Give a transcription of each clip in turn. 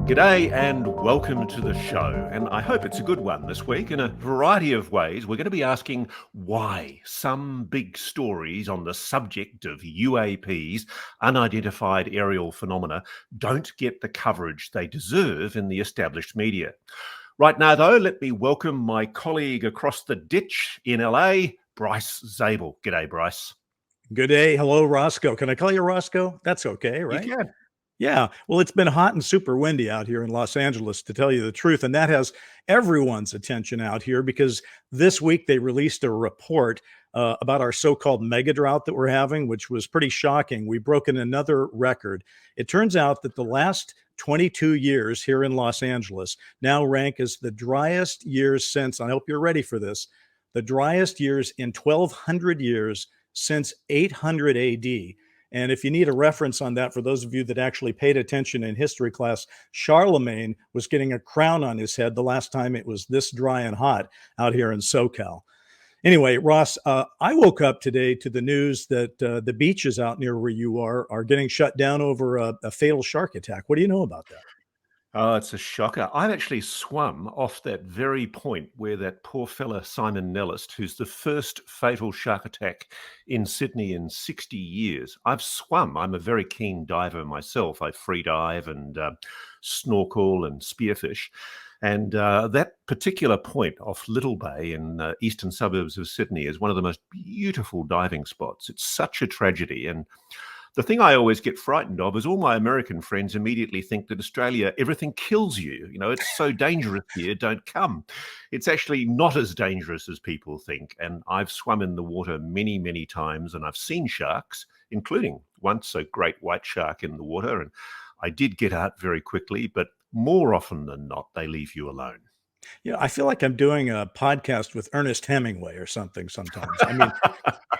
G'day and welcome to the show. And I hope it's a good one this week. In a variety of ways, we're going to be asking why some big stories on the subject of UAPs, unidentified aerial phenomena, don't get the coverage they deserve in the established media. Right now, though, let me welcome my colleague across the ditch in LA, Bryce Zabel. G'day, Bryce. Good day. Hello, Roscoe. Can I call you Roscoe? That's okay, You right? can. Yeah. Well, it's been hot and super windy out here in Los Angeles, to tell you the truth. And that has everyone's attention out here because this week they released a report about our so called mega drought that we're having, which was pretty shocking. We've broken another record. It turns out that the last 22 years here in Los Angeles now rank as the driest years since, I hope you're ready for this, the driest years in 1,200 years since 800 AD. And if you need a reference on that, for those of you that actually paid attention in history class, Charlemagne was getting a crown on his head the last time it was this dry and hot out here in SoCal. Anyway, Ross, I woke up today to the news that the beaches out near where you are getting shut down over a fatal shark attack. What do you know about that? Oh, it's a shocker. I've actually swum off that very point where that poor fella Simon Nellist, who's the first fatal shark attack in Sydney in 60 years. I've swum. I'm a very keen diver myself. I free dive and snorkel and spearfish. And that particular point off Little Bay in eastern suburbs of Sydney is one of the most beautiful diving spots. It's such a tragedy. And the thing I always get frightened of is all my American friends immediately think that Australia, everything kills you. You know, it's so dangerous here, don't come. It's actually not as dangerous as people think. And I've swum in the water many, many times and I've seen sharks, including once a great white shark in the water. And I did get out very quickly, but more often than not, they leave you alone. I feel like I'm doing a podcast with Ernest Hemingway or something sometimes. I mean,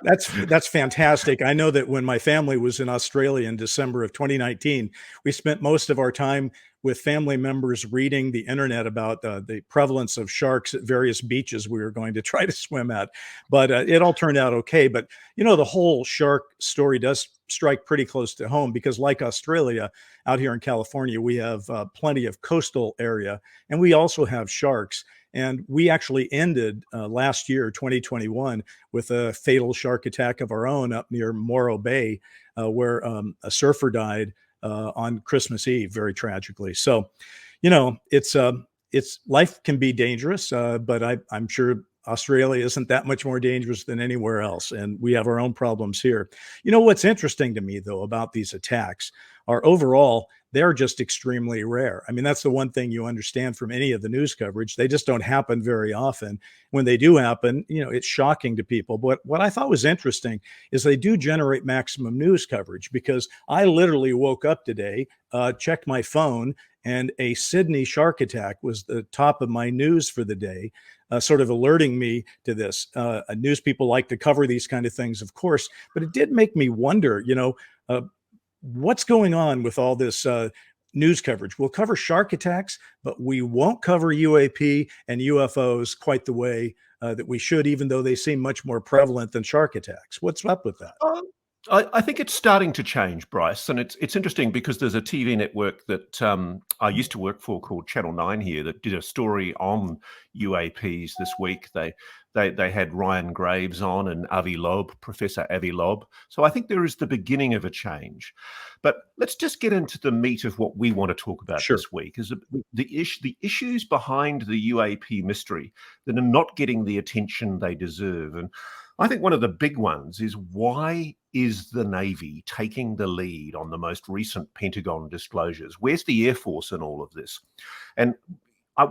that's fantastic. I know that when my family was in Australia in December of 2019, we spent most of our time with family members reading the internet about the prevalence of sharks at various beaches we were going to try to swim at. But it all turned out okay. But the whole shark story does strike pretty close to home because, like Australia, out here in California, we have plenty of coastal area, and we also have sharks. And we actually ended last year, 2021, with a fatal shark attack of our own up near Morro Bay, where a surfer died on Christmas Eve, very tragically. So, it's life can be dangerous, but I'm sure Australia isn't that much more dangerous than anywhere else, and we have our own problems here. What's interesting to me, though, about these attacks are overall they're just extremely rare. I mean, that's the one thing you understand from any of the news coverage. They just don't happen very often. When they do happen, it's shocking to people. But what I thought was interesting is they do generate maximum news coverage because I literally woke up today, checked my phone, and a Sydney shark attack was the top of my news for the day, sort of alerting me to this. News people like to cover these kind of things, of course, but it did make me wonder, what's going on with all this news coverage? We'll cover shark attacks, but we won't cover UAP and UFOs quite the way that we should, even though they seem much more prevalent than shark attacks. What's up with that? I think it's starting to change, Bryce, and it's interesting because there's a TV network that I used to work for called Channel 9 here that did a story on UAPs this week. They had Ryan Graves on and Avi Loeb, Professor Avi Loeb. So I think there is the beginning of a change. But let's just get into the meat of what we want to talk about Sure. this week, is the issues behind the UAP mystery that are not getting the attention they deserve. And I think one of the big ones is, why is the Navy taking the lead on the most recent Pentagon disclosures? Where's the Air Force in all of this? And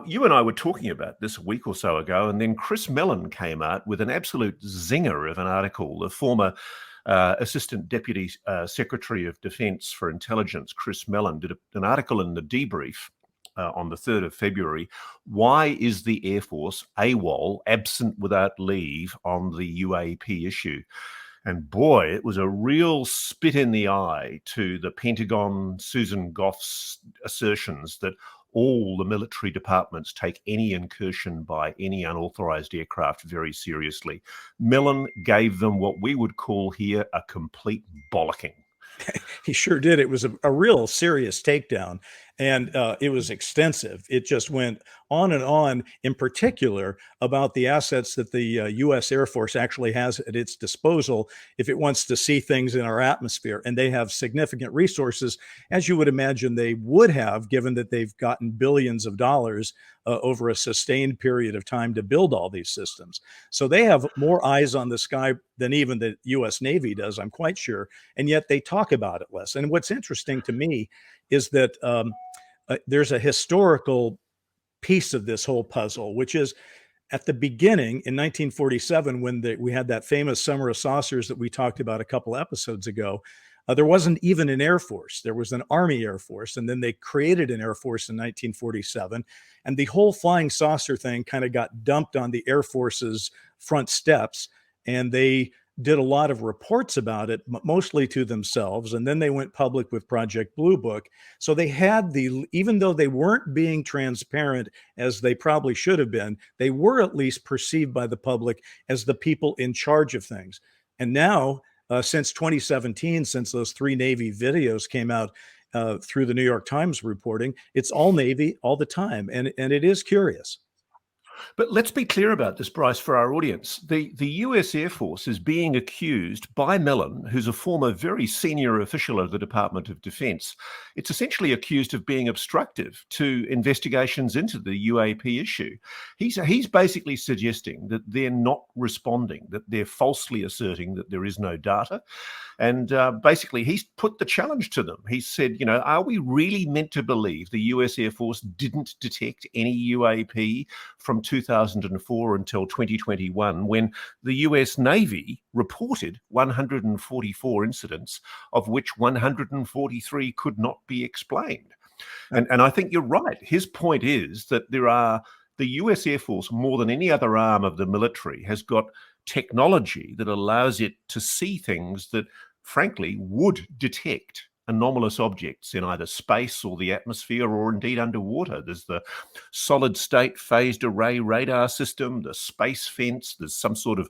you and I were talking about this a week or so ago, and then Chris Mellon came out with an absolute zinger of an article. The former Assistant Deputy Secretary of Defense for Intelligence, Chris Mellon, did an article in the Debrief on the 3rd of February. Why is the Air Force AWOL, absent without leave, on the UAP issue? And boy, it was a real spit in the eye to the Pentagon, Susan Goff's assertions that all the military departments take any incursion by any unauthorized aircraft very seriously. Mellon gave them what we would call here a complete bollocking. He sure did. It was a real serious takedown. And it was extensive. It just went on and on, in particular about the assets that the U.S. Air Force actually has at its disposal if it wants to see things in our atmosphere. And they have significant resources, as you would imagine they would have, given that they've gotten billions of dollars over a sustained period of time to build all these systems. So they have more eyes on the sky than even the U.S. Navy does, I'm quite sure. And yet they talk about it less. And what's interesting to me is that there's a historical piece of this whole puzzle, which is at the beginning in 1947, when we had that famous Summer of Saucers that we talked about a couple episodes ago. There wasn't even an Air Force. There was an Army Air Force, and then they created an Air Force in 1947. And the whole flying saucer thing kind of got dumped on the Air Force's front steps, and they did a lot of reports about it, mostly to themselves. And then they went public with Project Blue Book. So they had even though they weren't being transparent as they probably should have been, they were at least perceived by the public as the people in charge of things. And now, since 2017, since those 3 Navy videos came out through the New York Times reporting, it's all Navy all the time. And it is curious. But let's be clear about this, Bryce, for our audience. The US Air Force is being accused by Mellon, who's a former very senior official of the Department of Defense. It's essentially accused of being obstructive to investigations into the UAP issue. He's basically suggesting that they're not responding, that they're falsely asserting that there is no data. And basically, he's put the challenge to them. He said, are we really meant to believe the US Air Force didn't detect any UAP from 2004 until 2021, when the US Navy reported 144 incidents, of which 143 could not be explained? And I think you're right. His point is that the US Air Force, more than any other arm of the military, has got technology that allows it to see things that, frankly, would detect anomalous objects in either space or the atmosphere or indeed underwater. There's the solid state phased array radar system, the space fence, there's some sort of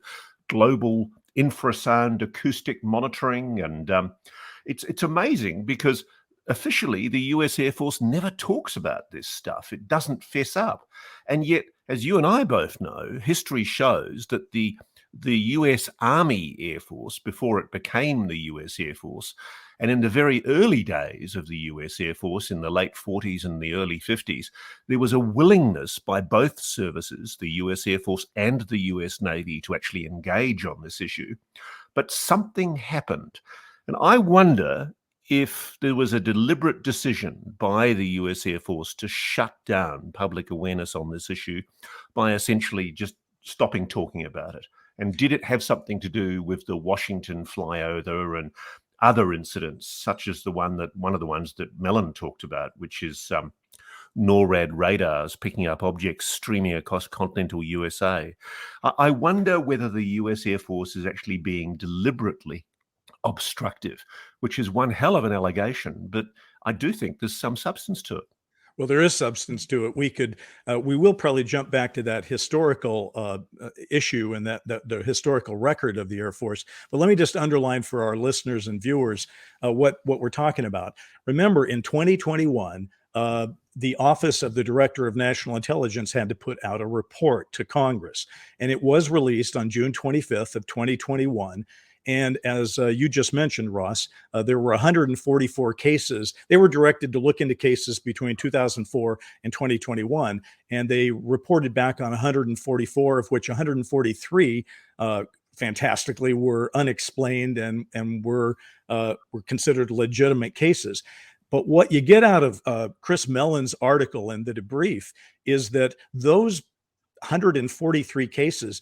global infrasound acoustic monitoring. And it's amazing because officially the US Air Force never talks about this stuff. It doesn't fess up. And yet, as you and I both know, history shows that the US Army Air Force, before it became the US Air Force, and in the very early days of the US Air Force in the late 40s and the early 50s, there was a willingness by both services, the US Air Force and the US Navy, to actually engage on this issue. But something happened. And I wonder if there was a deliberate decision by the US Air Force to shut down public awareness on this issue by essentially just stopping talking about it. And did it have something to do with the Washington flyover and other incidents, such as one of the ones that Mellon talked about, which is NORAD radars picking up objects streaming across continental USA? I wonder whether the US Air Force is actually being deliberately obstructive, which is one hell of an allegation, but I do think there's some substance to it. Well, there is substance to it. We will probably jump back to that historical issue and the historical record of the Air Force. But let me just underline for our listeners and viewers what we're talking about. Remember, in 2021, the Office of the Director of National Intelligence had to put out a report to Congress, and it was released on June 25th of 2021. And as you just mentioned, Ross, there were 144 cases. They were directed to look into cases between 2004 and 2021, and they reported back on 144, of which 143 fantastically were unexplained and were considered legitimate cases. But what you get out of Chris Mellon's article in the debrief is that those 143 cases,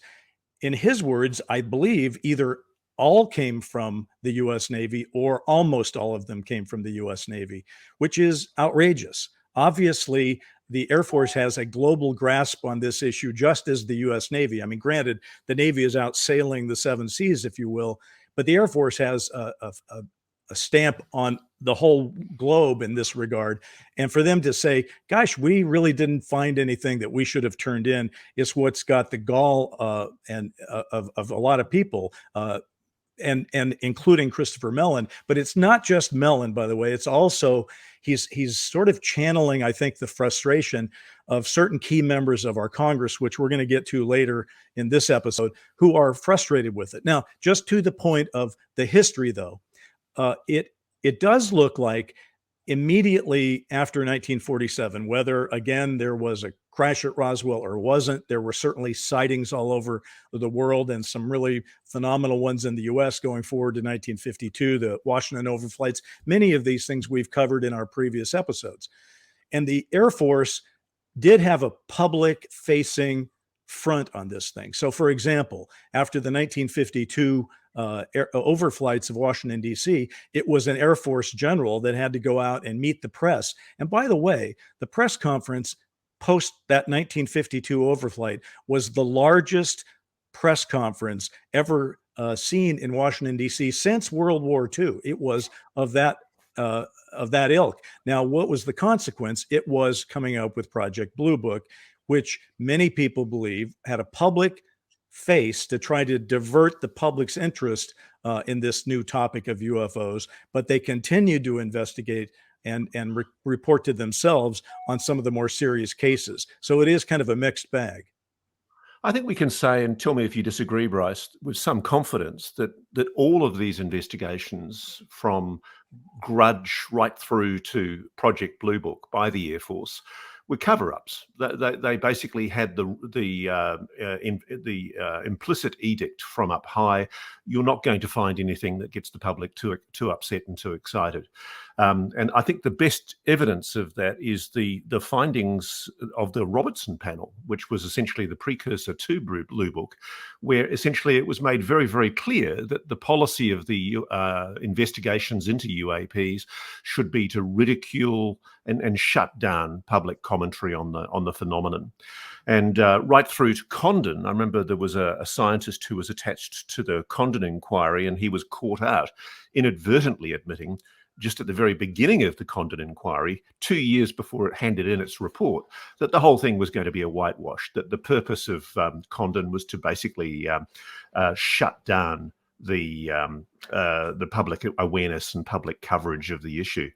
in his words, I believe either all came from the US Navy or almost all of them came from the US Navy, which is outrageous. Obviously, the Air Force has a global grasp on this issue, just as the US Navy. I mean, granted, the Navy is out sailing the 7 seas, if you will, but the Air Force has a stamp on the whole globe in this regard. And for them to say, gosh, we really didn't find anything that we should have turned in, is what's got the gall of a lot of people and including Christopher Mellon. But it's not just Mellon, by the way. It's also he's sort of channeling, I think, the frustration of certain key members of our Congress, which we're going to get to later in this episode, who are frustrated with it. Now, just to the point of the history, though, it does look like immediately after 1947, whether again there was a crash at Roswell or wasn't, there were certainly sightings all over the world and some really phenomenal ones in the US going forward to 1952, the Washington overflights. Many of these things we've covered in our previous episodes. And the Air Force did have a public facing front on this thing. So, for example, after the 1952 overflights of Washington, D.C., it was an Air Force general that had to go out and meet the press. And by the way, the press conference post that 1952 overflight was the largest press conference ever seen in Washington, D.C. since World War II. It was of that ilk. Now, what was the consequence? It was coming up with Project Blue Book, which many people believe had a public face to try to divert the public's interest in this new topic of UFOs, but they continued to investigate and report to themselves on some of the more serious cases. So it is kind of a mixed bag. I think we can say, and tell me if you disagree, Bryce, with some confidence that all of these investigations, from Grudge right through to Project Blue Book by the Air Force, were cover-ups. They basically had the implicit edict from up high: you're not going to find anything that gets the public too upset and too excited. And I think the best evidence of that is the findings of the Robertson panel, which was essentially the precursor to Blue Book, where essentially it was made very, very clear that the policy of the investigations into UAPs should be to ridicule and shut down public commentary on the phenomenon. And right through to Condon, I remember there was a scientist who was attached to the Condon inquiry, and he was caught out inadvertently admitting, just at the very beginning of the Condon inquiry, 2 years before it handed in its report, that the whole thing was going to be a whitewash, that the purpose of Condon was to basically shut down the public awareness and public coverage of the issue.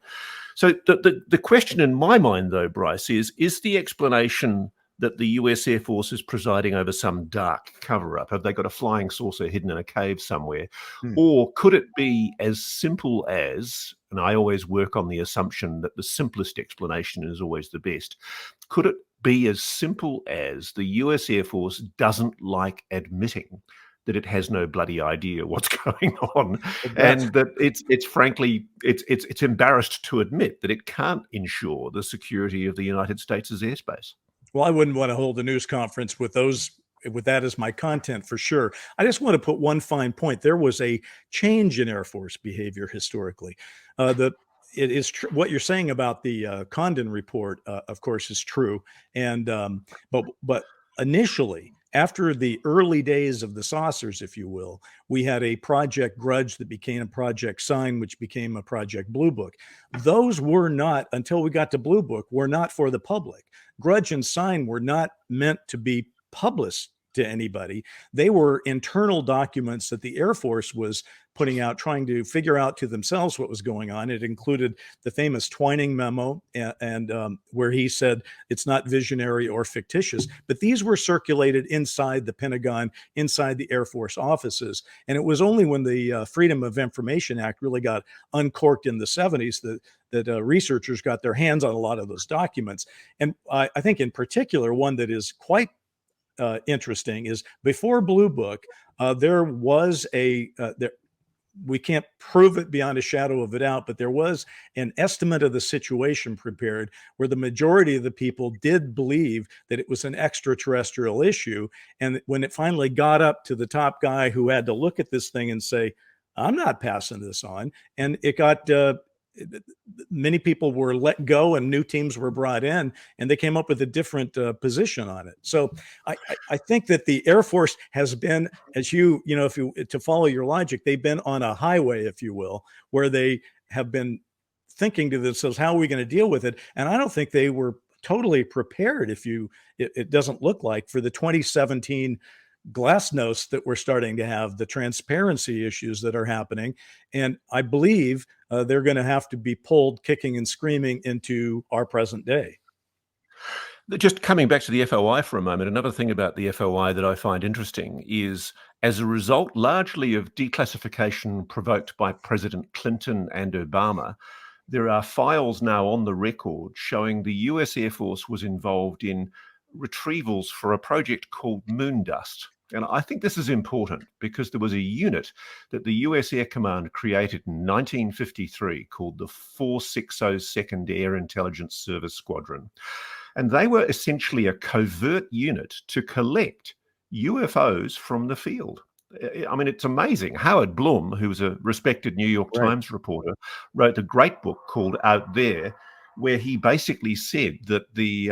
So the question in my mind, though, Bryce, is the explanation that the US Air Force is presiding over some dark cover-up? Have they got a flying saucer hidden in a cave somewhere? Or could it be as simple as, and I always work on the assumption that the simplest explanation is always the best, could it be as simple as the US Air Force doesn't like admitting that it has no bloody idea what's going on, and that it's frankly embarrassed to admit that it can't ensure the security of the United States' airspace? Well, I wouldn't want to hold a news conference with that as my content, for sure. I just want to put one fine point. There was a change in Air Force behavior historically. It is what you're saying about the Condon report, of course, is true. And but initially, after the early days of the saucers, if you will, we had a Project Grudge that became a Project Sign, which became a Project Blue Book. Those were not, until we got to Blue Book, were not for the public. Grudge and Sign were not meant to be published to anybody. They were internal documents that the Air Force was putting out, trying to figure out to themselves what was going on. It included the famous Twining memo, and where he said it's not visionary or fictitious, but these were circulated inside the Pentagon, inside the Air Force offices. And it was only when the Freedom of Information Act really got uncorked in the 70s that researchers got their hands on a lot of those documents. And I think in particular, one that is quite interesting is before Blue Book, there was we can't prove it beyond a shadow of a doubt, but there was an estimate of the situation prepared where the majority of the people did believe that it was an extraterrestrial issue. And when it finally got up to the top guy who had to look at this thing and say, I'm not passing this on, and it got many people were let go and new teams were brought in, and they came up with a different position on it. So I think that the Air Force has been, as you know, if you to follow your logic, they've been on a highway, if you will, where they have been thinking to themselves, how are we going to deal with it? And I don't think they were totally prepared. It doesn't look like, for the 2017 glasnost that we're starting to have, the transparency issues that are happening. And I believe they're going to have to be pulled kicking and screaming into our present day. Just coming back to the FOI for a moment, another thing about the FOI that I find interesting is, as a result largely of declassification provoked by President Clinton and Obama, there are files now on the record showing the US Air Force was involved in retrievals for a project called Moondust. And I think this is important because there was a unit that the US Air Command created in 1953 called the 460 2nd Air Intelligence Service Squadron. And they were essentially a covert unit to collect UFOs from the field. I mean, it's amazing. Howard Blum, who was a respected New York Right. Times reporter, wrote a great book called Out There, where he basically said that the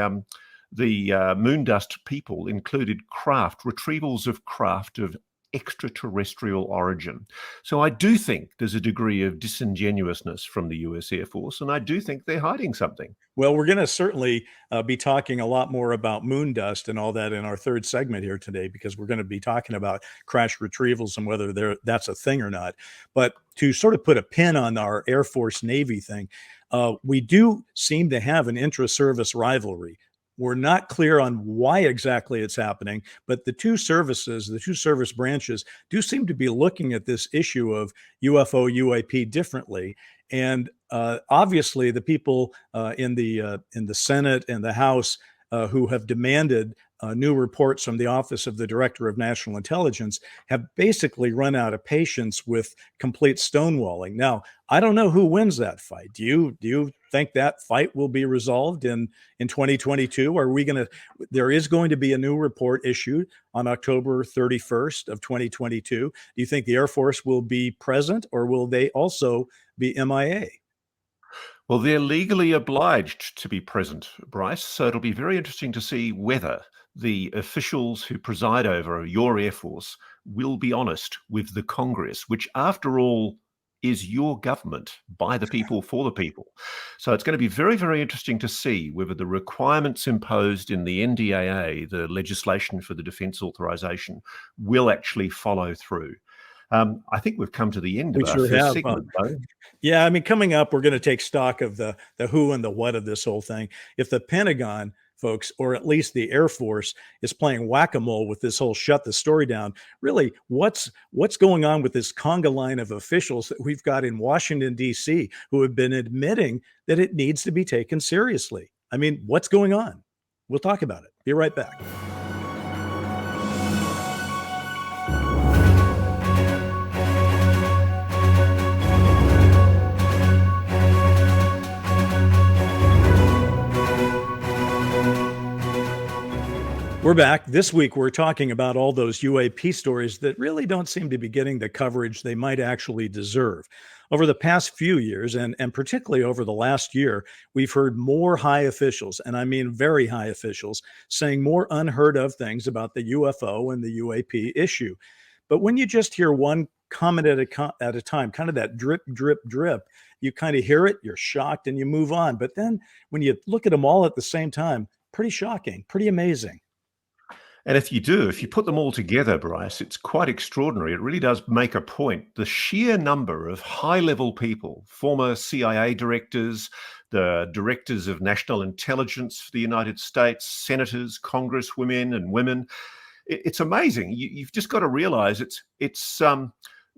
Moondust people included retrievals of craft of extraterrestrial origin. So I do think there's a degree of disingenuousness from the US Air Force, and I do think they're hiding something. Well, we're going to certainly be talking a lot more about moon dust and all that in our third segment here today, because we're going to be talking about crash retrievals and whether that's a thing or not. But to sort of put a pin on our Air Force Navy thing, we do seem to have an intra-service rivalry. We're not clear on why exactly it's happening, but the two service branches do seem to be looking at this issue of UFO, UAP differently. And obviously, the people in the Senate and the House who have demanded new reports from the Office of the Director of National Intelligence have basically run out of patience with complete stonewalling. Now, I don't know who wins that fight. Do you think that fight will be resolved in 2022? There is going to be a new report issued on October 31st of 2022. Do you think the Air Force will be present, or will they also be MIA? Well, they're legally obliged to be present, Bryce. So it'll be very interesting to see whether the officials who preside over your Air Force will be honest with the Congress, which, after all, is your government, by the people, for the people. So it's going to be very, very interesting to see whether the requirements imposed in the NDAA, the legislation for the defense authorization, will actually follow through. I think we've come to the end We of our sure first have. segment, though. Yeah, I mean, coming up, we're going to take stock of the who and the what of this whole thing. If the Pentagon, folks, or at least the Air Force, is playing whack-a-mole with this whole shut the story down, really, what's going on with this conga line of officials that we've got in Washington, D.C., who have been admitting that it needs to be taken seriously? I mean, what's going on? We'll talk about it. Be right back. We're back. This week, we're talking about all those UAP stories that really don't seem to be getting the coverage they might actually deserve. Over the past few years, and particularly over the last year, we've heard more high officials, and I mean very high officials, saying more unheard of things about the UFO and the UAP issue. But when you just hear one comment at a time, kind of that drip, drip, drip, you kind of hear it, you're shocked, and you move on. But then when you look at them all at the same time, pretty shocking, pretty amazing. And if you put them all together, Bryce, it's quite extraordinary. It really does make a point. The sheer number of high-level people, former CIA directors, the directors of national intelligence for the United States, senators, congresswomen and women, it's amazing. You've just got to realize it's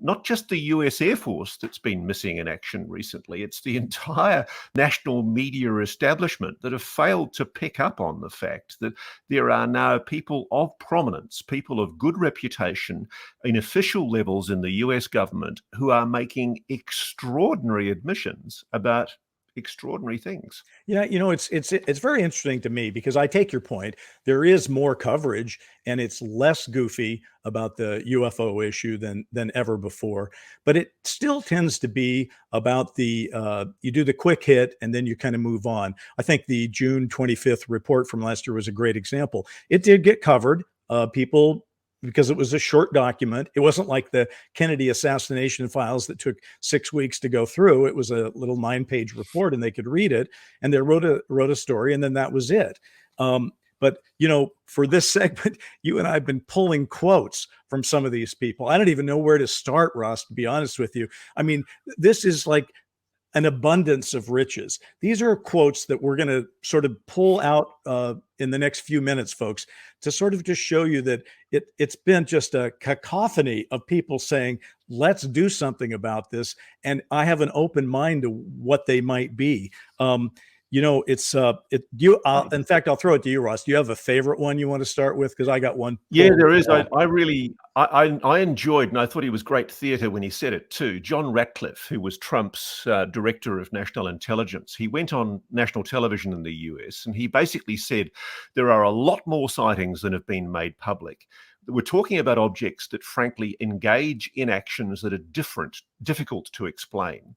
not just the US Air Force that's been missing in action recently. It's the entire national media establishment that have failed to pick up on the fact that there are now people of prominence, people of good reputation in official levels in the US government who are making extraordinary admissions about extraordinary things. Yeah, it's very interesting to me because I take your point. There is more coverage and it's less goofy about the UFO issue than ever before. But it still tends to be about you do the quick hit and then you kind of move on. I think the June 25th report from last year was a great example. It did get covered. People, because it was a short document. It wasn't like the Kennedy assassination files that took 6 weeks to go through. It was a little 9-page report and they could read it, and they wrote a story, and then that was it. But, for this segment, you and I have been pulling quotes from some of these people. I don't even know where to start, Ross, to be honest with you. I mean, this is like an abundance of riches. These are quotes that we're going to sort of pull out in the next few minutes, folks, to sort of just show you that it's been just a cacophony of people saying, let's do something about this. And I have an open mind to what they might be. It's in fact, I'll throw it to you, Ross. Do you have a favorite one you want to start with? Because I got one. Yeah, there is. I enjoyed, and I thought he was great theatre when he said it too. John Ratcliffe, who was Trump's director of national intelligence, he went on national television in the US, and he basically said there are a lot more sightings than have been made public. We're talking about objects that frankly engage in actions that are difficult to explain.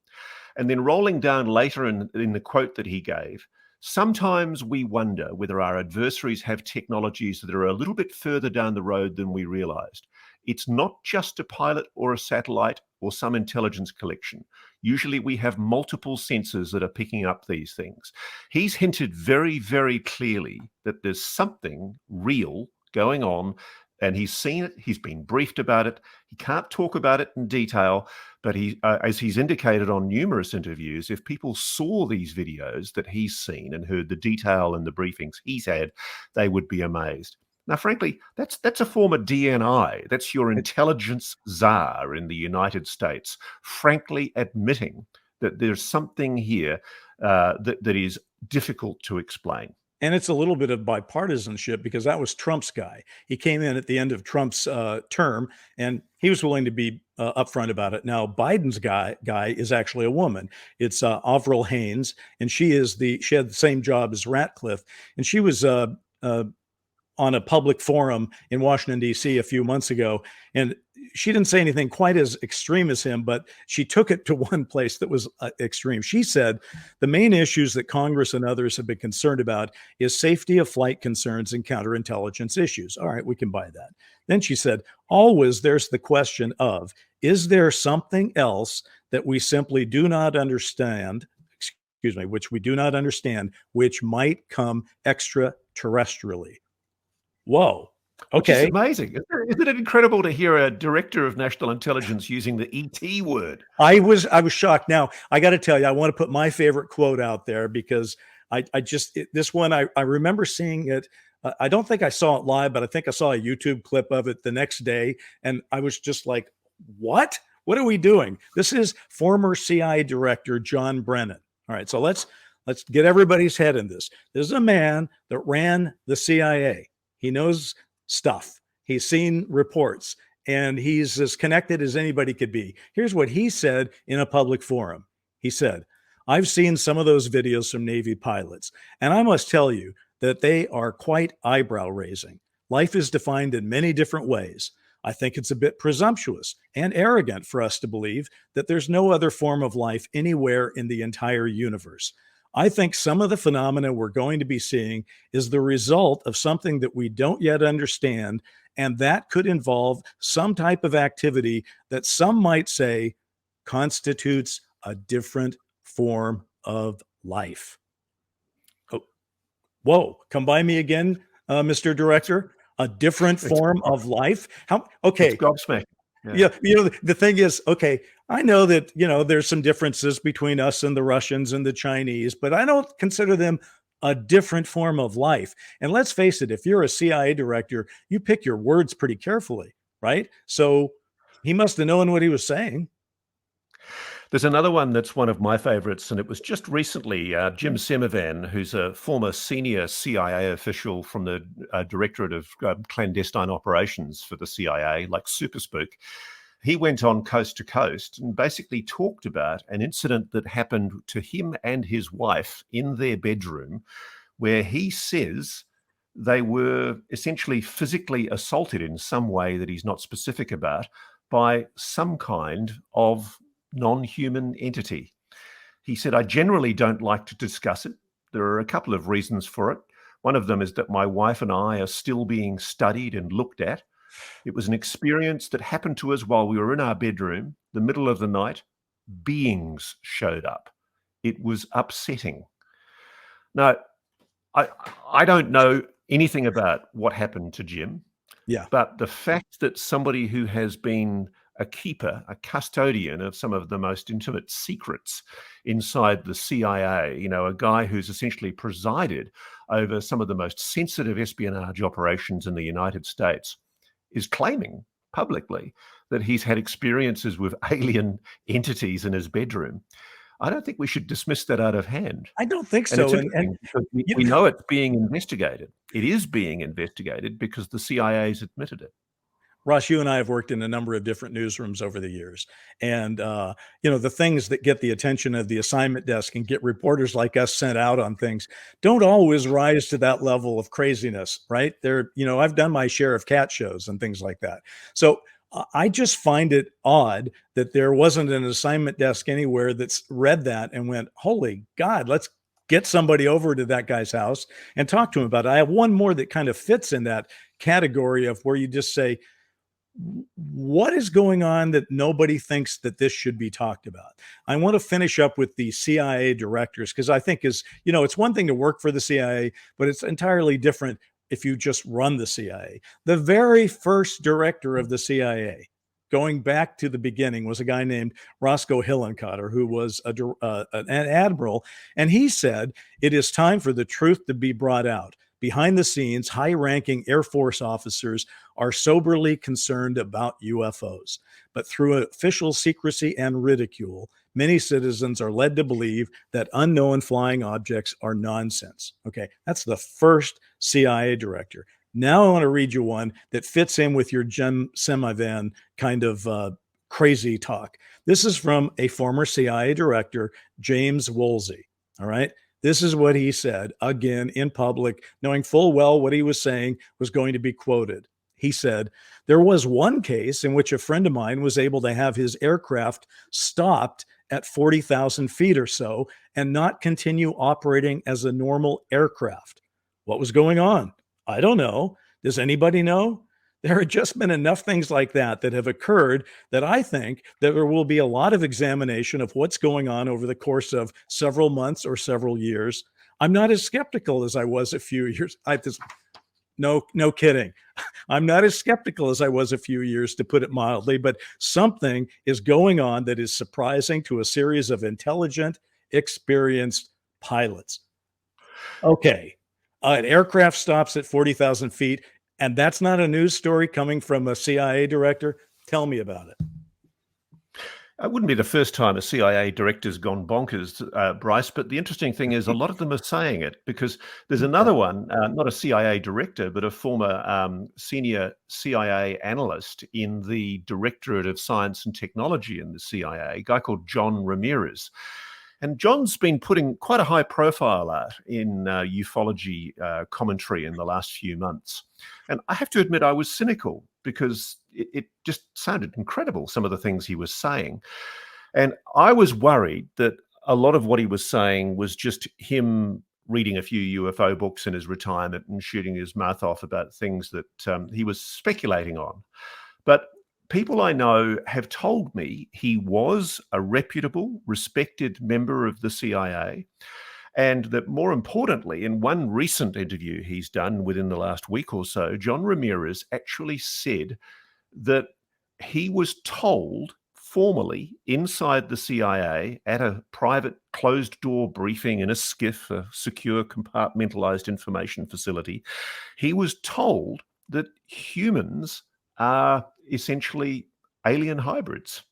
And then rolling down later in the quote that he gave, sometimes we wonder whether our adversaries have technologies that are a little bit further down the road than we realized. It's not just a pilot or a satellite or some intelligence collection. Usually we have multiple sensors that are picking up these things. He's hinted very, very clearly that there's something real going on, and he's seen it. He's been briefed about it. He can't talk about it in detail, but as he's indicated on numerous interviews, if people saw these videos that he's seen and heard the detail and the briefings he's had, they would be amazed. Now, frankly, that's a form of DNI. That's your intelligence czar in the United States, frankly admitting that there's something here that is difficult to explain. And it's a little bit of bipartisanship because that was Trump's guy. He came in at the end of Trump's term, and he was willing to be upfront about it. Now, Biden's guy is actually a woman. It's Avril Haines, and she had the same job as Ratcliffe, and she was on a public forum in Washington, D.C. a few months ago. And she didn't say anything quite as extreme as him, but she took it to one place that was extreme. She said the main issues that Congress and others have been concerned about is safety of flight concerns and counterintelligence issues. All right, we can buy that. Then she said, always there's the question of, is there something else that we simply do not understand, which we do not understand, which might come extraterrestrially? Whoa. Okay. It's amazing. Isn't it incredible to hear a director of national intelligence using the ET word? I was shocked. Now, I got to tell you, I want to put my favorite quote out there because this one, I remember seeing it. I don't think I saw it live, but I think I saw a YouTube clip of it the next day. And I was just like, what? What are we doing? This is former CIA director John Brennan. All right. So let's get everybody's head in this. This is a man that ran the CIA. He knows stuff. He's seen reports, and he's as connected as anybody could be. Here's what he said in a public forum. He said, I've seen some of those videos from Navy pilots, and I must tell you that they are quite eyebrow-raising. Life is defined in many different ways. I think it's a bit presumptuous and arrogant for us to believe that there's no other form of life anywhere in the entire universe. I think some of the phenomena we're going to be seeing is the result of something that we don't yet understand, and that could involve some type of activity that some might say constitutes a different form of life. Oh, whoa, come by me again, Mr. Director. A different form of life? How? Okay. It's gobsmacked. Yeah. The thing is, okay, I know that, there's some differences between us and the Russians and the Chinese, but I don't consider them a different form of life. And let's face it, if you're a CIA director, you pick your words pretty carefully, right? So he must have known what he was saying. There's another one that's one of my favorites, and it was just recently Jim Semivan, who's a former senior CIA official from the Directorate of Clandestine Operations for the CIA, like Super Spook. He went on Coast to Coast and basically talked about an incident that happened to him and his wife in their bedroom, where he says they were essentially physically assaulted in some way that he's not specific about by some kind of non-human entity. He said, I generally don't like to discuss it. There are a couple of reasons for it. One of them is that my wife and I are still being studied and looked at. It was an experience that happened to us while we were in our bedroom, the middle of the night. Beings showed up. It was upsetting. Now, I don't know anything about what happened to Jim, Yeah. but the fact that somebody who has been a keeper, a custodian of some of the most intimate secrets inside the CIA, a guy who's essentially presided over some of the most sensitive espionage operations in the United States, is claiming publicly that he's had experiences with alien entities in his bedroom. I don't think we should dismiss that out of hand. I don't think And it's so. interesting because You we know it's being investigated. It is being investigated because the CIA's admitted it. Ross, you and I have worked in a number of different newsrooms over the years. And, the things that get the attention of the assignment desk and get reporters like us sent out on things don't always rise to that level of craziness, right? I've done my share of cat shows and things like that. So I just find it odd that there wasn't an assignment desk anywhere that's read that and went, holy God, let's get somebody over to that guy's house and talk to him about it. I have one more that kind of fits in that category of where you just say, what is going on that nobody thinks that this should be talked about? I want to finish up with the CIA directors because I think it's one thing to work for the CIA, but it's entirely different if you just run the CIA. The very first director of the CIA, going back to the beginning, was a guy named Roscoe Hillenkotter, who was an admiral, and he said, "It is time for the truth to be brought out. Behind the scenes, high-ranking Air Force officers are soberly concerned about UFOs. But through official secrecy and ridicule, many citizens are led to believe that unknown flying objects are nonsense." Okay, that's the first CIA director. Now I want to read you one that fits in with your Jim Semivan kind of crazy talk. This is from a former CIA director, James Woolsey. All right. This is what he said, again, in public, knowing full well what he was saying was going to be quoted. He said, "There was one case in which a friend of mine was able to have his aircraft stopped at 40,000 feet or so and not continue operating as a normal aircraft. What was going on? I don't know. Does anybody know?" There have just been enough things like that have occurred that I think that there will be a lot of examination of what's going on over the course of several months or several years. I'm not as skeptical as I was a few years. No kidding. I'm not as skeptical as I was a few years, to put it mildly, but something is going on that is surprising to a series of intelligent, experienced pilots. Okay. An aircraft stops at 40,000 feet, and that's not a news story coming from a CIA director. Tell me about it. It wouldn't be the first time a CIA director's gone bonkers, Bryce, but the interesting thing is a lot of them are saying it, because there's another one, not a CIA director, but a former senior CIA analyst in the Directorate of Science and Technology in the CIA, a guy called John Ramirez. And John's been putting quite a high profile out in ufology commentary in the last few months. And I have to admit, I was cynical because it just sounded incredible, some of the things he was saying. And I was worried that a lot of what he was saying was just him reading a few UFO books in his retirement and shooting his mouth off about things that he was speculating on. But people I know have told me he was a reputable, respected member of the CIA, and that more importantly, in one recent interview he's done within the last week or so, John Ramirez actually said that he was told formally inside the CIA at a private closed-door briefing in a SCIF, a secure compartmentalized information facility, he was told that humans are essentially alien hybrids,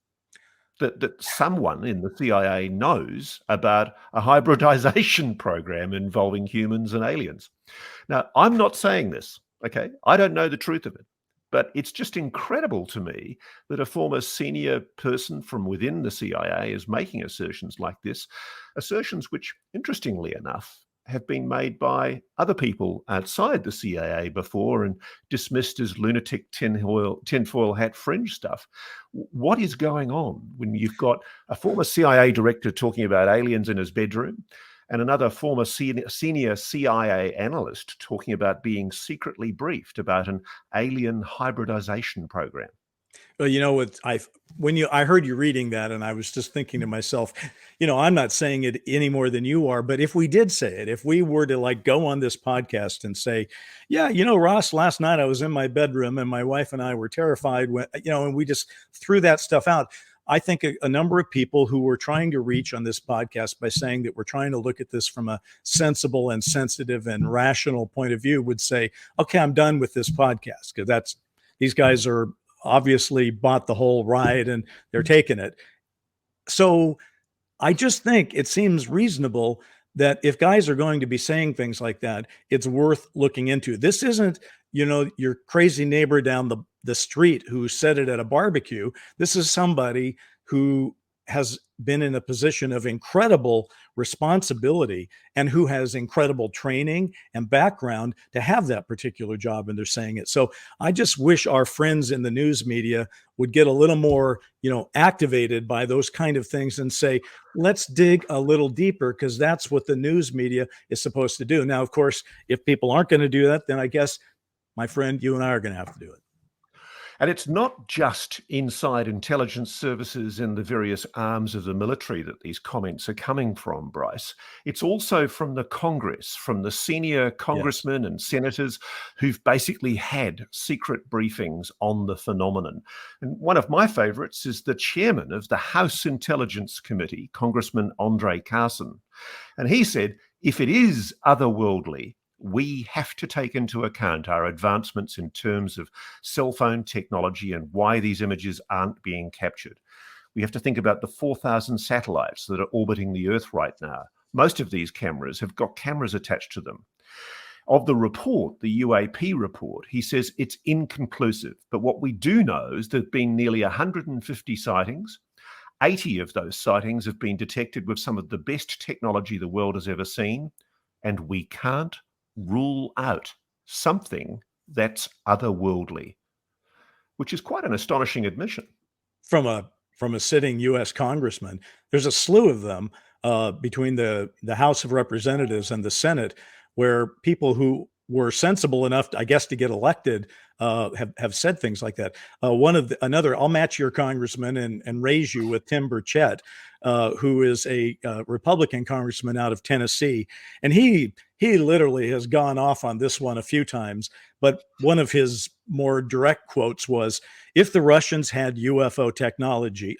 that someone in the CIA knows about a hybridization program involving humans and aliens. Now, I'm not saying this, okay? I don't know the truth of it, but it's just incredible to me that a former senior person from within the CIA is making assertions like this, assertions which, interestingly enough, have been made by other people outside the CIA before and dismissed as lunatic tinfoil hat fringe stuff. What is going on when you've got a former CIA director talking about aliens in his bedroom and another former senior CIA analyst talking about being secretly briefed about an alien hybridization program? Well, I heard you reading that, and I was just thinking to myself, I'm not saying it any more than you are, but if we did say it, if we were to like go on this podcast and say, yeah, Ross, last night I was in my bedroom and my wife and I were terrified when, and we just threw that stuff out. I think a number of people who were trying to reach on this podcast by saying that we're trying to look at this from a sensible and sensitive and rational point of view would say, okay, I'm done with this podcast, because these guys are obviously bought the whole ride and they're taking it. So I just think it seems reasonable that if guys are going to be saying things like that, it's worth looking into. This isn't, your crazy neighbor down the street who said it at a barbecue. This is somebody who has been in a position of incredible responsibility and who has incredible training and background to have that particular job, and they're saying it. So I just wish our friends in the news media would get a little more, activated by those kind of things and say, let's dig a little deeper, because that's what the news media is supposed to do. Now, of course, if people aren't going to do that, then I guess, my friend, you and I are going to have to do it. And it's not just inside intelligence services and the various arms of the military that these comments are coming from, Bryce. It's also from the Congress, from the senior congressmen and senators who've basically had secret briefings on the phenomenon. And one of my favorites is the chairman of the House Intelligence Committee, Congressman Andre Carson. And he said, if it is otherworldly, we have to take into account our advancements in terms of cell phone technology and why these images aren't being captured. We have to think about the 4,000 satellites that are orbiting the Earth right now. Most of these cameras have got cameras attached to them. Of the report, the UAP report, he says it's inconclusive. But what we do know is there have been nearly 150 sightings. 80 of those sightings have been detected with some of the best technology the world has ever seen. And we can't rule out something that's otherworldly, which is quite an astonishing admission. From a sitting U.S. congressman. There's a slew of them between the House of Representatives and the Senate, where people who were sensible enough, I guess, to get elected have said things like that. I'll match your congressman and raise you with Tim Burchett, who is a Republican congressman out of Tennessee, and he literally has gone off on this one a few times. But one of his more direct quotes was, "If the Russians had UFO technology,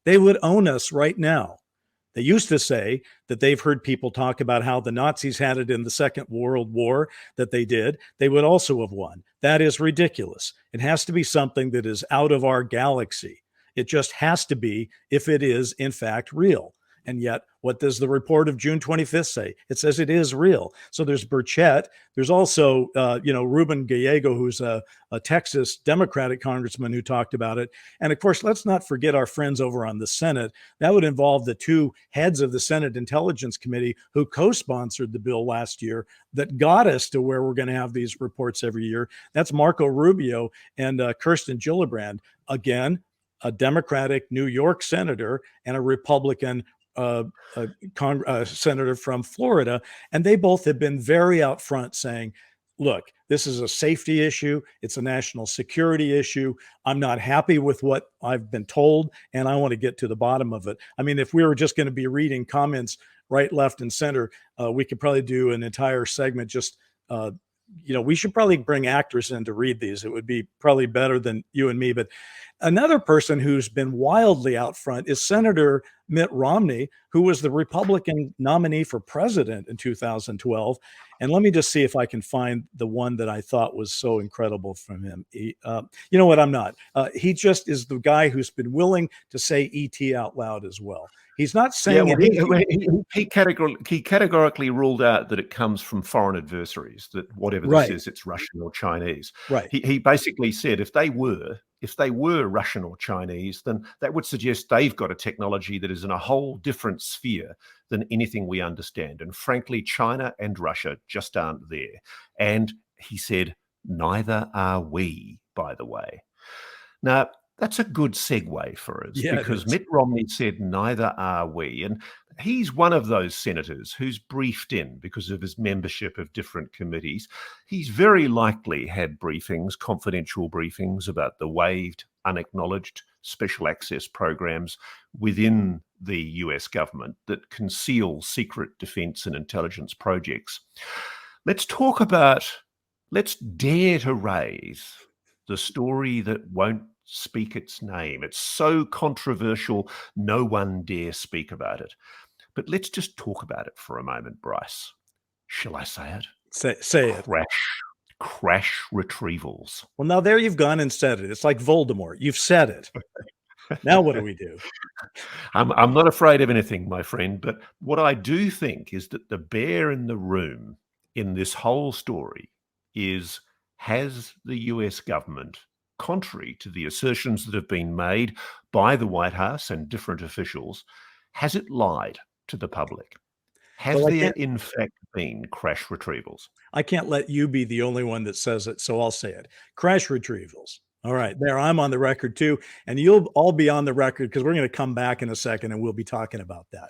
they would own us right now." They used to say that they've heard people talk about how the Nazis had it in the Second World War, that they did. They would also have won. That is ridiculous. It has to be something that is out of our galaxy. It just has to be, if it is in fact real. And yet, what does the report of June 25th say? It says it is real. So there's Burchett. There's also, Ruben Gallego, who's a Texas Democratic congressman who talked about it. And of course, let's not forget our friends over on the Senate. That would involve the two heads of the Senate Intelligence Committee who co-sponsored the bill last year that got us to where we're going to have these reports every year. That's Marco Rubio and Kirsten Gillibrand. Again, a Democratic New York senator and a Republican senator from Florida, and they both have been very out front saying, look, this is a safety issue. It's a national security issue. I'm not happy with what I've been told, and I want to get to the bottom of it. If we were just going to be reading comments right, left, and center, we could probably do an entire segment just we should probably bring actors in to read these. It would be probably better than you and me. But another person who's been wildly out front is Senator Mitt Romney, who was the Republican nominee for president in 2012. And let me just see if I can find the one that I thought was so incredible from him. You know what? I'm not. He just is the guy who's been willing to say ET out loud as well. He's not saying he categorically ruled out that it comes from foreign adversaries, that whatever this is, it's Russian or Chinese. Right. He basically said if they were Russian or Chinese, then that would suggest they've got a technology that is in a whole different sphere than anything we understand. And frankly, China and Russia just aren't there. And he said, neither are we, by the way. Now, that's a good segue for us, because Mitt Romney said, neither are we. And he's one of those senators who's briefed in because of his membership of different committees. He's very likely had briefings, confidential briefings about the waived unacknowledged special access programs within the US government that conceal secret defense and intelligence projects. Let's dare to raise the story that won't speak its name. It's so controversial, no one dare speak about it. But let's just talk about it for a moment, Bryce. Shall I say it? Say it. Crash retrievals. Well, now there you've gone and said it. It's like Voldemort. You've said it. Now what do we do? I'm not afraid of anything, my friend, but what I do think is that the bear in the room in this whole story has the US government, contrary to the assertions that have been made by the White House and different officials, has it lied to the public? Have there, in fact, been crash retrievals? I can't let you be the only one that says it, so I'll say it. Crash retrievals. All right, there, I'm on the record too, and you'll all be on the record because we're going to come back in a second and we'll be talking about that.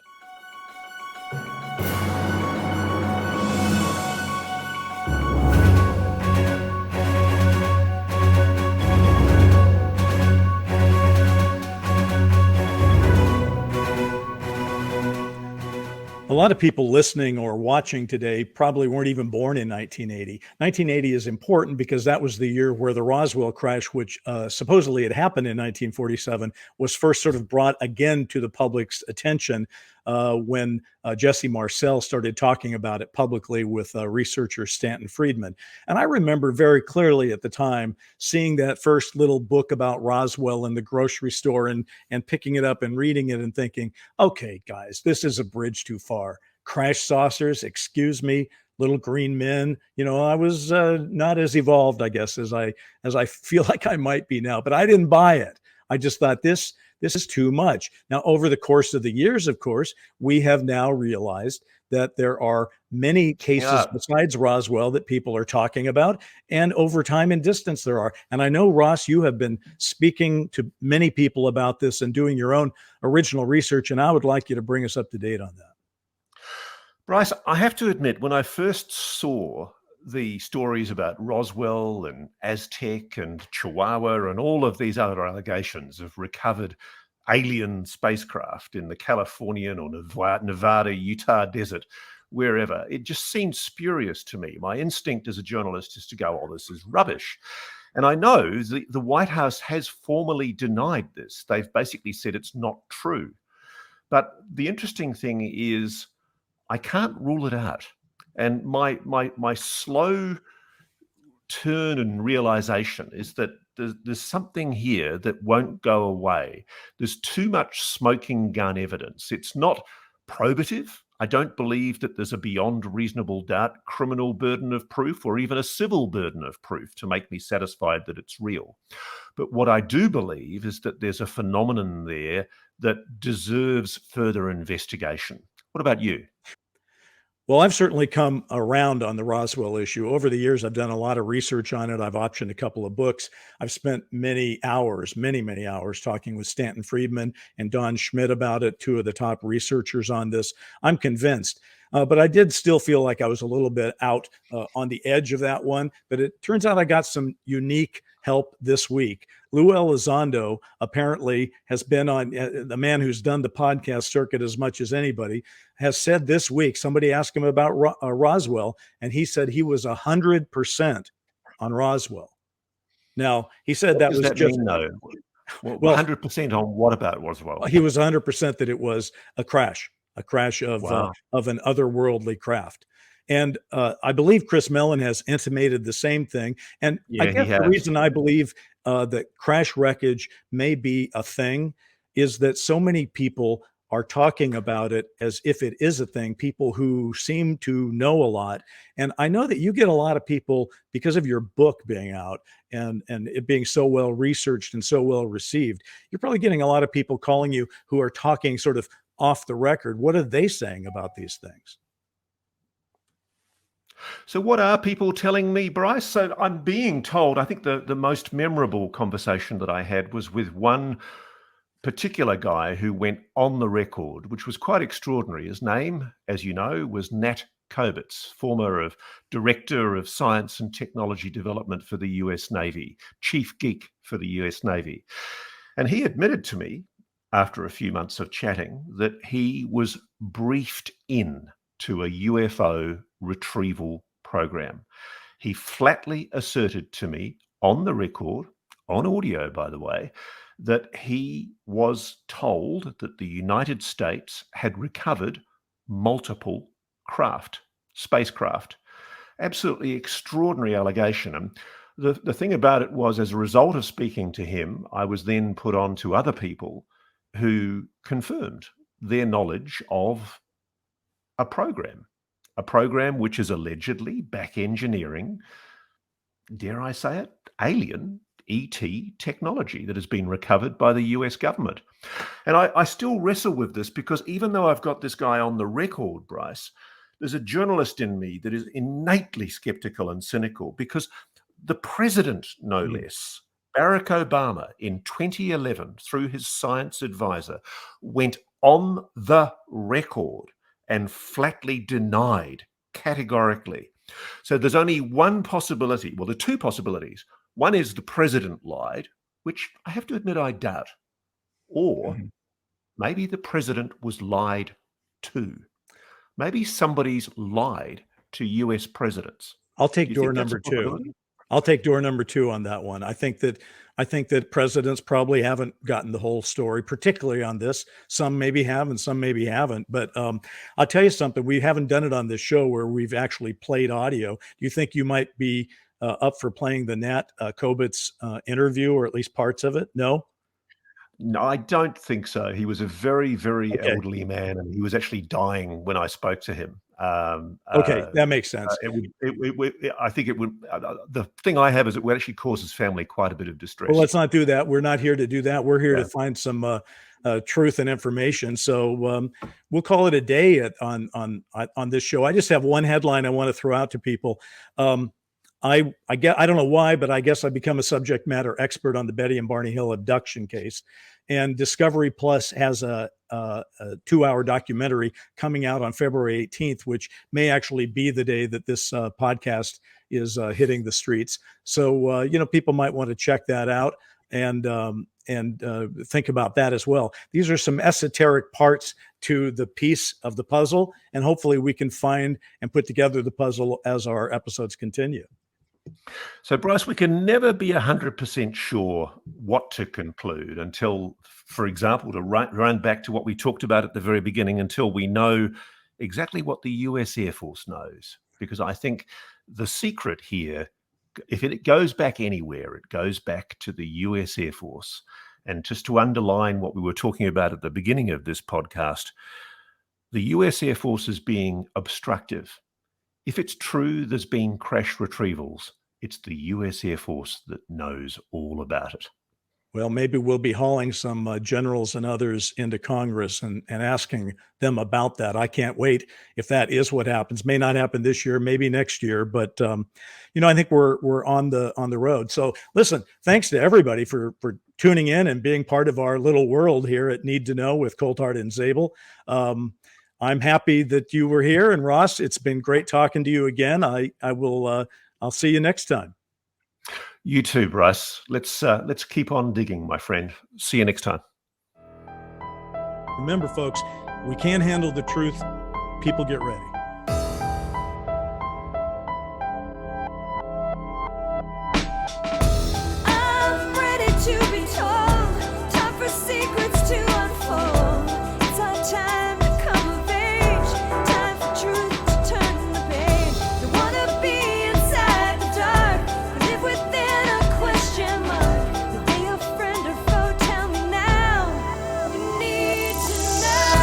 A lot of people listening or watching today probably weren't even born in 1980. 1980 is important because that was the year where the Roswell crash, which supposedly had happened in 1947, was first sort of brought again to the public's attention when Jesse Marcel started talking about it publicly with researcher Stanton Friedman. And I remember very clearly at the time seeing that first little book about Roswell in the grocery store and picking it up and reading it and thinking, okay, guys, this is a bridge too far. Crash saucers, excuse me, little green men. You know, I was not as evolved, I guess, as I feel like I might be now, but I didn't buy it. I just thought this is too much. Now, over the course of the years, of course, we have now realized that there are many cases besides Roswell that people are talking about, and over time and distance there are. And I know, Ross, you have been speaking to many people about this and doing your own original research, and I would like you to bring us up to date on that. Bryce, I have to admit, when I first saw the stories about Roswell and Aztec and Chihuahua and all of these other allegations of recovered alien spacecraft in the Californian or Nevada, Utah desert, wherever, it just seemed spurious to me. My instinct as a journalist is to go, oh, this is rubbish. And I know the White House has formally denied this. They've basically said it's not true. But the interesting thing is I can't rule it out. And my slow turn and realization is that there's something here that won't go away. There's too much smoking gun evidence. It's not probative. I don't believe that there's a beyond reasonable doubt criminal burden of proof or even a civil burden of proof to make me satisfied that it's real. But what I do believe is that there's a phenomenon there that deserves further investigation. What about you? Well, I've certainly come around on the Roswell issue. Over the years, I've done a lot of research on it. I've optioned a couple of books. I've spent many hours talking with Stanton Friedman and Don Schmidt about it, two of the top researchers on this. I'm convinced. But I did still feel like I was a little bit out on the edge of that one. But it turns out I got some unique help this week. Lou Elizondo apparently has been on, the man who's done the podcast circuit as much as anybody, has said this week, somebody asked him about Roswell, and he said he was 100% on Roswell. Now, he said that was just... Well, 100% on what about Roswell? He was 100% that it was a crash of an otherworldly craft. And I believe Chris Mellon has intimated the same thing. And I guess the reason I believe that crash wreckage may be a thing is that so many people are talking about it as if it is a thing, people who seem to know a lot. And I know that you get a lot of people, because of your book being out and it being so well researched and so well received, you're probably getting a lot of people calling you who are talking sort of off the record. What are they saying about these things? So what are people telling me, Bryce? So I'm being told, I think the most memorable conversation that I had was with one particular guy who went on the record, which was quite extraordinary. His name, as you know, was Nat Kobitz, former Director of Science and Technology Development for the US Navy, Chief Geek for the US Navy. And he admitted to me, after a few months of chatting, that he was briefed in to a UFO retrieval program. He flatly asserted to me on the record, on audio, by the way, that he was told that the United States had recovered multiple spacecraft. Absolutely extraordinary allegation. And the thing about it was, as a result of speaking to him, I was then put on to other people who confirmed their knowledge of a program which is allegedly back engineering, dare I say it, alien ET technology that has been recovered by the US government. And I still wrestle with this, because even though I've got this guy on the record, Bryce, there's a journalist in me that is innately skeptical and cynical, because the president, no less, Barack Obama, in 2011, through his science advisor, went on the record and flatly denied categorically. So there's only one possibility. Well, there are two possibilities. One is the president lied, which I have to admit I doubt. Or maybe the president was lied to. Maybe somebody's lied to US presidents. I'll take door number two. I'll take door number two on that one. I think that presidents probably haven't gotten the whole story, particularly on this. Some maybe have and some maybe haven't. But I'll tell you something. We haven't done it on this show where we've actually played audio. Do you think you might be up for playing the Nat Kobitz interview, or at least parts of it? No? No, I don't think so. He was a very, very elderly man, and he was actually dying when I spoke to him. Okay, that makes sense. I think it would. The thing I have is it would actually cause his family quite a bit of distress. Well, let's not do that. We're not here to do that. We're here to find some truth and information. So we'll call it a day on this show. I just have one headline I want to throw out to people. I don't know why, but I guess I become a subject matter expert on the Betty and Barney Hill abduction case. And Discovery Plus has a 2-hour documentary coming out on February 18th, which may actually be the day that this podcast is hitting the streets. So, people might want to check that out and think about that as well. These are some esoteric parts to the piece of the puzzle, and hopefully we can find and put together the puzzle as our episodes continue. So, Bryce, we can never be 100% sure what to conclude until, for example, to run back to what we talked about at the very beginning, until we know exactly what the US Air Force knows. Because I think the secret here, if it goes back anywhere, it goes back to the US Air Force. And just to underline what we were talking about at the beginning of this podcast, the US Air Force is being obstructive. If it's true there's been crash retrievals, it's the US Air Force that knows all about it. Well, maybe we'll be hauling some generals and others into Congress and asking them about that. I can't wait if that is what happens. May not happen this year, maybe next year, but I think we're on the road. So listen, thanks to everybody for tuning in and being part of our little world here at Need to Know with Coltart and Zabel. I'm happy that you were here, and Ross, it's been great talking to you again. I'll see you next time. You too, Bryce. Let's keep on digging, my friend. See you next time. Remember, folks, we can't handle the truth. People get ready. I'm ready to be told. Time for secrets to unfold. It's our time to come of age. Time for truth to turn the page. Don't wanna be inside the dark. Live within a question mark. Are they a friend or foe? Tell me now. You need to know.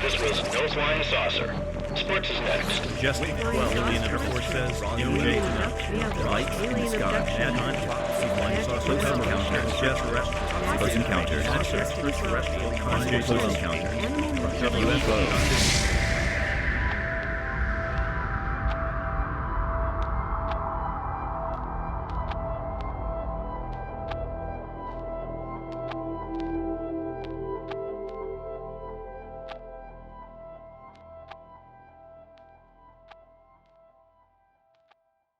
This was No Flying Saucer. Sports is next. Just alien Air Force says UJ light in the sky. Manhunt. Flying saucer. Close encounter. Just arrested. Close encounter. Close encounter. UFO.